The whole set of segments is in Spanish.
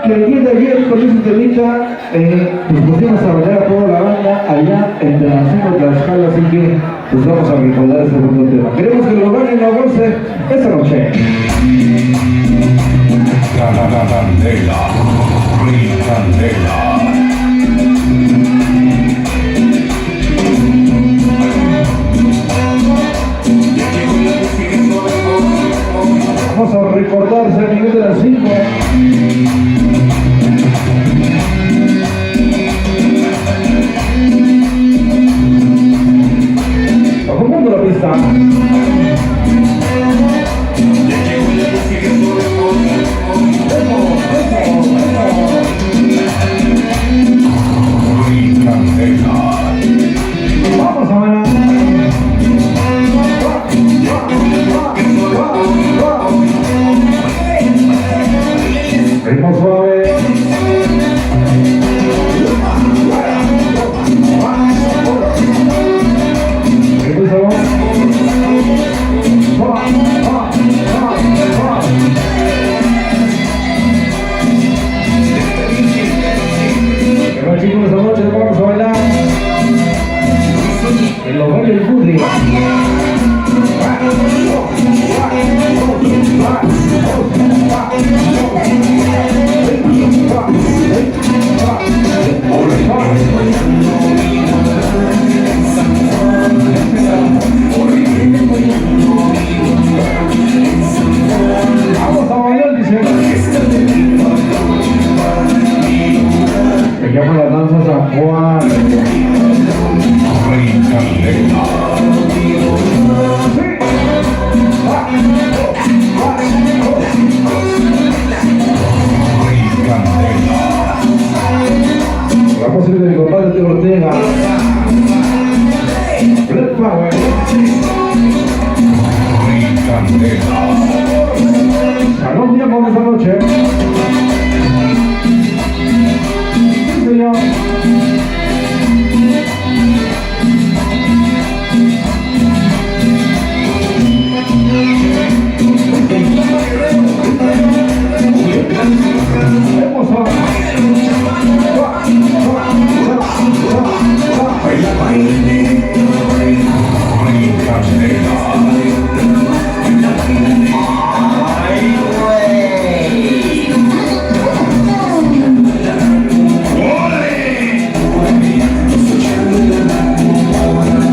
que el día de ayer con ese temita pues pusimos a bailar a toda la banda allá en Tlaxcala, Tlaxcala, así que pues vamos a recordar ese bonito tema. Queremos que lo bailen y lo gocen esta noche. Candela, Candela. Vamos a recordarse a nivel de las 5. Acomodando la pista. Vamos a bailar. Ritmo suave. Ritmo suave. Bueno, chicos, esta noche vamos a bailar en los bailes del Budri. Vamos a bailar, dice. Se llama la danza San Juan. La posibilidad de mi compadre Teo Ortega. Red Power. Salón de amor esta noche. Sí, señor.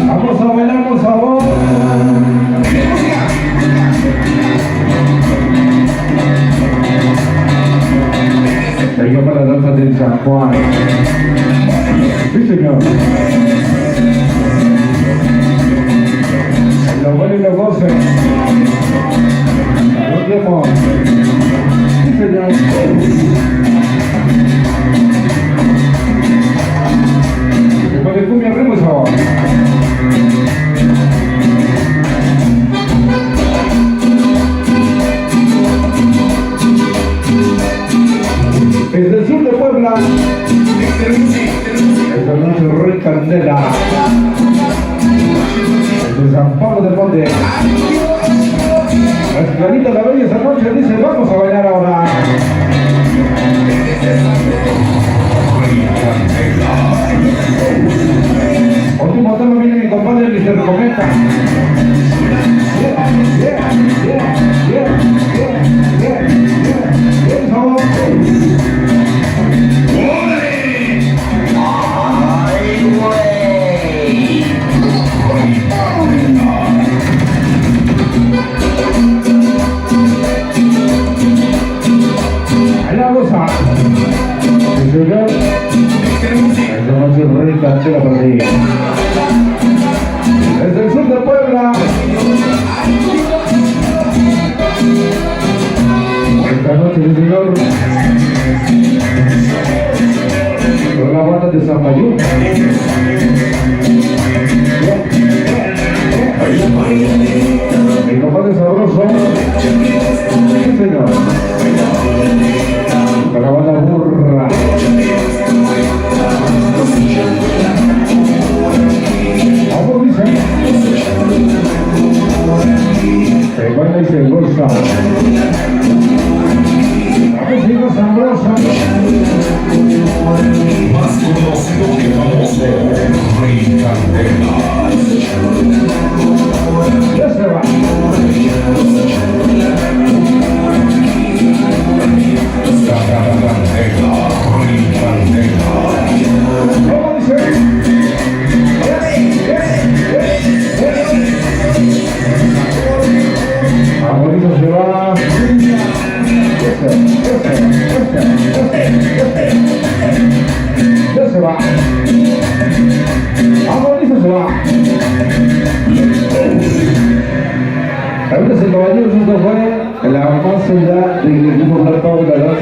Vamos a bailar, por favor. Venga para la danza del San Juan. Sí, señor. Lo bueno y lo gocen. Lo tiempo. Sí, señor. Después de cumbia, ritmo y sabor. Desde el sur de Puebla, esta noche Rey Candela, desde San Pablo del Monte, la esclavita la bella esta noche dice vamos a bailar ahora. Último tema viene mi compadre Mr. Cometa. Por favor. Ahí la goza. Esta noche Rey Candela para ti. Desde el sur de Puebla. Esta noche el señor con la banda de San Mayú. Mi compadre sabroso. Sí, señor. Con la banda burra. Vamos, dice. Se baila y se goza. Vamos, hijos. sabrosa. Más conocido que famoso, Rey Candela.